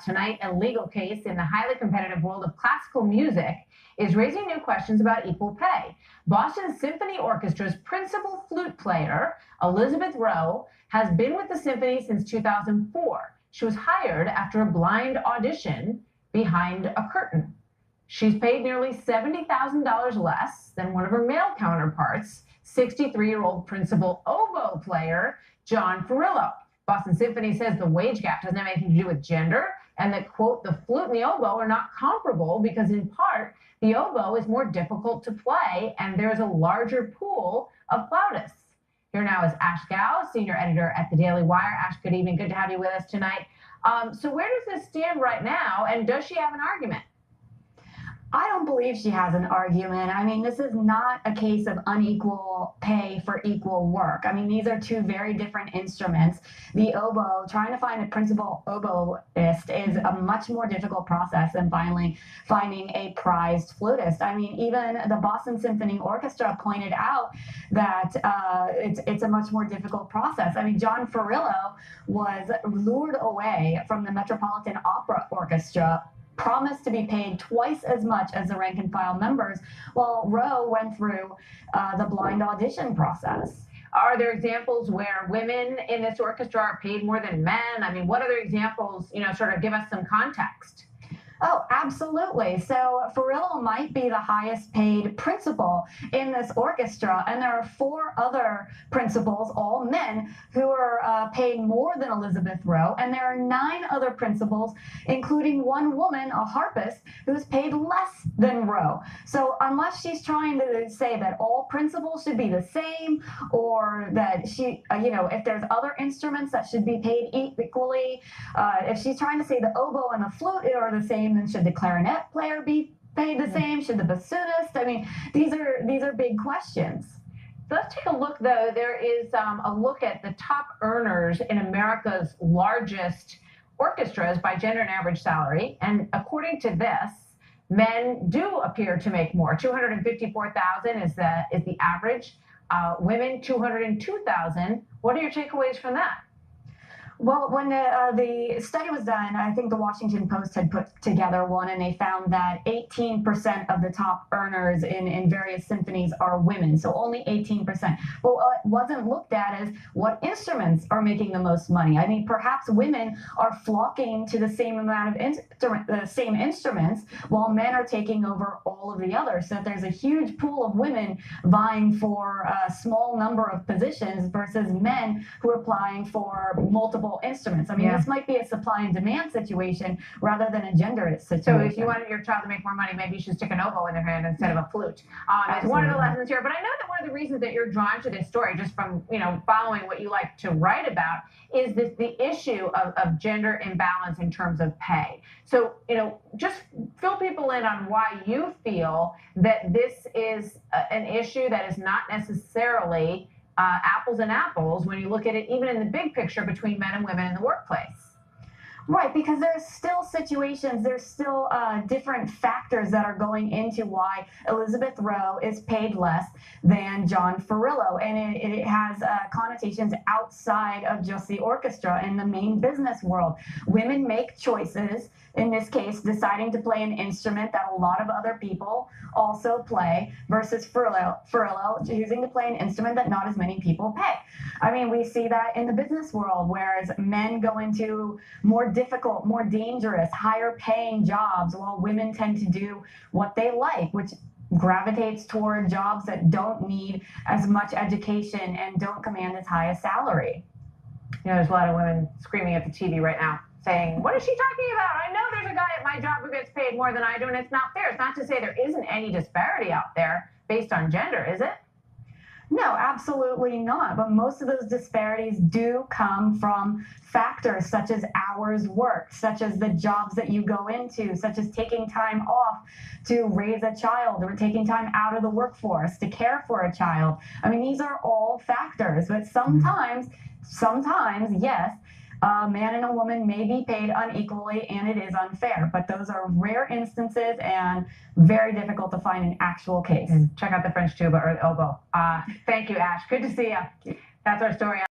Tonight, a legal case in the highly competitive world of classical music is raising new questions about equal pay. Boston Symphony Orchestra's principal flute player, Elizabeth Rowe, has been with the symphony since 2004. She was hired after a blind audition behind a curtain. She's paid nearly $70,000 less than one of her male counterparts, 63-year-old principal oboe player John Ferrillo. Boston Symphony says the wage gap doesn't have anything to do with gender, and that, quote, the flute and the oboe are not comparable because, in part, the oboe is more difficult to play and there's a larger pool of flautists. Here now is Ashe, Schow, senior editor at the Daily Wire. Ashe, good evening. Good to have you with us tonight. So where does this stand right now, and does she have an argument? I don't believe she has an argument. I mean, this is not a case of unequal pay for equal work. I mean, these are two very different instruments. The oboe, trying to find a principal oboist is a much more difficult process than finding a prized flutist. I mean, even the Boston Symphony Orchestra pointed out that it's a much more difficult process. I mean, John Ferrillo was lured away from the Metropolitan Opera Orchestra, promised to be paid twice as much as the rank and file members, while Rowe went through the blind audition process. Are there examples where women in this orchestra are paid more than men? I mean, what other examples, sort of give us some context? Oh, absolutely. So Ferrillo might be the highest paid principal in this orchestra, and there are 4 other principals, all men, who are paid more than Elizabeth Rowe, and there are 9 other principals, including one woman, a harpist, who's paid less than Rowe. So unless she's trying to say that all principals should be the same, or that she, if there's other instruments that should be paid equally, if she's trying to say the oboe and the flute are the same, then should the clarinet player be paid the same? Should the bassoonist? I mean, these are big questions. So let's take a look, though. There is a look at the top earners in America's largest orchestras by gender and average salary. And according to this, men do appear to make more. $254,000 is the average. Women, $202,000. What are your takeaways from that? Well, when the study was done, I think the Washington Post had put together one, and they found that 18% of the top earners in various symphonies are women, so only 18%. But what wasn't looked at is what instruments are making the most money. I mean, perhaps women are flocking to the same amount of instruments, while men are taking over all of the others. So there's a huge pool of women vying for a small number of positions versus men who are applying for multiple instruments. I mean, This might be a supply and demand situation rather than a gender situation. So if you wanted your child to make more money, maybe you should stick an oboe in their hand instead of a flute. It's one of the lessons here. But I know that one of the reasons that you're drawn to this story, just from following what you like to write about, is the issue of gender imbalance in terms of pay. So just fill people in on why you feel that this is an issue that is not necessarily apples and apples when you look at it even in the big picture between men and women in the workplace. Right, because there's still situations, there's still different factors that are going into why Elizabeth Rowe is paid less than John Ferrillo, and it has connotations outside of just the orchestra in the main business world. Women make choices, in this case, deciding to play an instrument that a lot of other people also play, versus Ferrillo choosing to play an instrument that not as many people pay. I mean, we see that in the business world, whereas men go into more difficult, more dangerous, higher paying jobs, while women tend to do what they like, which gravitates toward jobs that don't need as much education and don't command as high a salary. There's a lot of women screaming at the TV right now saying, what is she talking about? I know there's a guy at my job who gets paid more than I do, and it's not fair. It's not to say there isn't any disparity out there based on gender, is it? No, absolutely not. But most of those disparities do come from factors such as hours worked, such as the jobs that you go into, such as taking time off to raise a child, or taking time out of the workforce to care for a child. I mean, these are all factors, but sometimes, yes, a man and a woman may be paid unequally, and it is unfair. But those are rare instances and very difficult to find an actual case. And check out the French tuba or the oboe. Thank you, Ashe. Good to see you. That's our story.